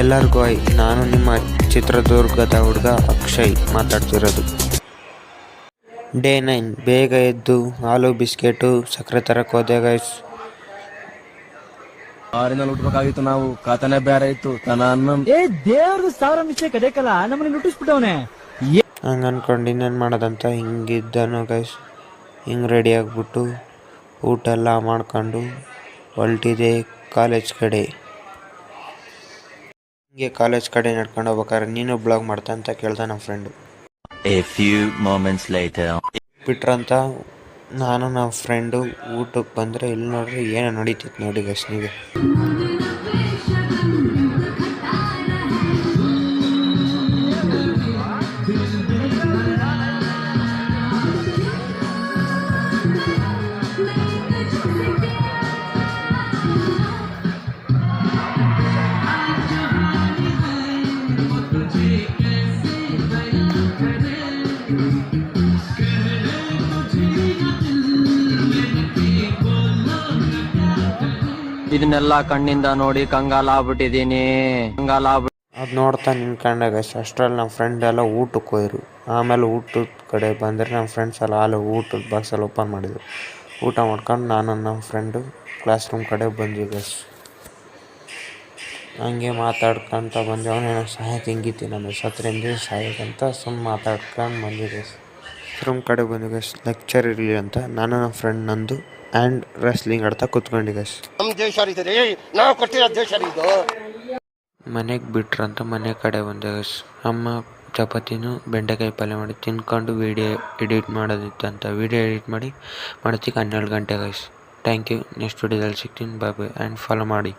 ಎಲ್ಲರಿಗೂ ನಾನು ನಿಮ್ಮ ಚಿತ್ರದುರ್ಗದ ಹುಡುಗ ಅಕ್ಷಯ್ ಮಾತಾಡ್ತಿರೋದು. ಡೇ 9 ಬೇಗ ಎದ್ದು ಹಾಲು ಬಿಸ್ಕೆಟು ಸಕ್ಕರೆ ತರಕ್ಕೆ ಹೋದೆ ಗೈಸ್. ಆರಿನಲ್ಲಿ ಉಟ್ಬೇಕಾಗಿತ್ತು, ನಾವು ಖಾತಾನೆ ಬೇರೆ ಇತ್ತು. ದೇವ್ರದ್ದು ಸಾವಿರ ಮಿಸ್ಟೇಕ್ ಅದೇಕಲ್ಲ ನಮ್ಮನ್ನ ನುಟ್ಟಿಸ್ಬಿಟ್ಟವನೆ. ಹಂಗೆ ಅನ್ಕೊಂಡು ಇನ್ನೇನು ಮಾಡೋದಂತ ಹಿಂಗಿದ್ದನು ಗೈಸ್. ಹಿಂಗೆ ರೆಡಿ ಆಗಿಬಿಟ್ಟು ಊಟ ಎಲ್ಲ ಮಾಡ್ಕೊಂಡು ಹೊಲ್ಟಿದೆ ಕಾಲೇಜ್ ಕಡೆ. ಹಿಂಗೆ ಕಾಲೇಜ್ ಕಡೆ ನಡ್ಕೊಂಡು ಹೋಗ್ಬೇಕಾದ್ರೆ ನೀನು ಬ್ಲಾಗ್ ಮಾಡ್ತಾ ಅಂತ ಕೇಳ್ದ ನಮ್ಮ ಫ್ರೆಂಡು. ಬಿಟ್ರಂತ ನಾನು ನಮ್ಮ ಫ್ರೆಂಡು ಊಟಕ್ಕೆ ಬಂದರೆ ಇಲ್ಲಿ ನೋಡ್ರಿ ಏನೋ ನಡೀತಿತ್ತು ನೋಡಿ ಗೈಸ್ ನೀವೇ. ಇದನ್ನೆಲ್ಲ ಕಣ್ಣಿಂದ ನೋಡಿ ಕಂಗಾಲಾಗ್ಬಿಟ್ಟಿದೀನಿ. ಅದು ನೋಡ್ತಾ ನಿಂತ್ಕೊಂಡೆ ಗೈಸ್. ಅಷ್ಟರಲ್ಲಿ ನಮ್ಮ ಫ್ರೆಂಡ್ ಎಲ್ಲ ಊಟಕ್ಕೆ ಹೋಯ್ರು. ಆಮೇಲೆ ಊಟದ ಕಡೆ ಬಂದರೆ ನಮ್ಮ ಫ್ರೆಂಡ್ಸ್ ಎಲ್ಲ ಅಲ್ಲಿ ಊಟದ ಬಾಕ್ಸಲ್ಲಿ ಓಪನ್ ಮಾಡಿದ್ರು. ಊಟ ಮಾಡ್ಕೊಂಡು ನಾನು ನಮ್ಮ ಫ್ರೆಂಡು ಕ್ಲಾಸ್ ರೂಮ್ ಕಡೆ ಬಂದ್ವಿ ಗೈಸ್. ಹಂಗೆ ಮಾತಾಡ್ಕೊಂತ ಬಂದ್ವಿ. ಅವನೇನೋ ಸಾಯಕ್ಕೆ ಹಿಂಗಿತ್ತು ನಮ್ಮ ಸತ್ರಿಂದ ಸಾಯಕ್ಕಂತ ಸುಮ್ಮನೆ ಮಾತಾಡ್ಕೊಂಡು ಬಂದ್ವಿ ಗೈಸ್. ರೂಮ್ ಕಡೆ ಬಂದ್ವಿ ಗೈಸ್. ಲೆಕ್ಚರ್ ಇರಲಿ ಅಂತ ನಾನು ನಮ್ಮ ಫ್ರೆಂಡ್ ನಂದು ಆ್ಯಂಡ್ ರೆಸ್ಲಿಂಗ್ ಆಡ್ತಾ ಕೂತ್ಕೊಂಡು ಗೈಸ್. ಮನೆಗೆ ಬಿಟ್ರಂತ ಮನೆ ಕಡೆ ಬಂದೆ ಗೈಸ್. ಅಮ್ಮ ಚಪಾತಿನೂ ಬೆಂಡೆಕಾಯಿ ಪಲ್ಯ ಮಾಡಿ ತಿನ್ಕೊಂಡು ವೀಡಿಯೋ ಎಡಿಟ್ ಮಾಡೋದಿತ್ತಂತ ವೀಡಿಯೋ ಎಡಿಟ್ ಮಾಡಿ ಮಾಡೋದಕ್ಕೆ 12 ಗಂಟೆ ಗೈಸ್. Thank you. ನೆಕ್ಸ್ಟ್ ವಿಡಿಯೋದಲ್ಲಿ ಸಿಗ್ತೀನಿ. ಬಾಯ್ ಬಾಯ್ ಆ್ಯಂಡ್ ಫಾಲೋ ಮಾಡಿ.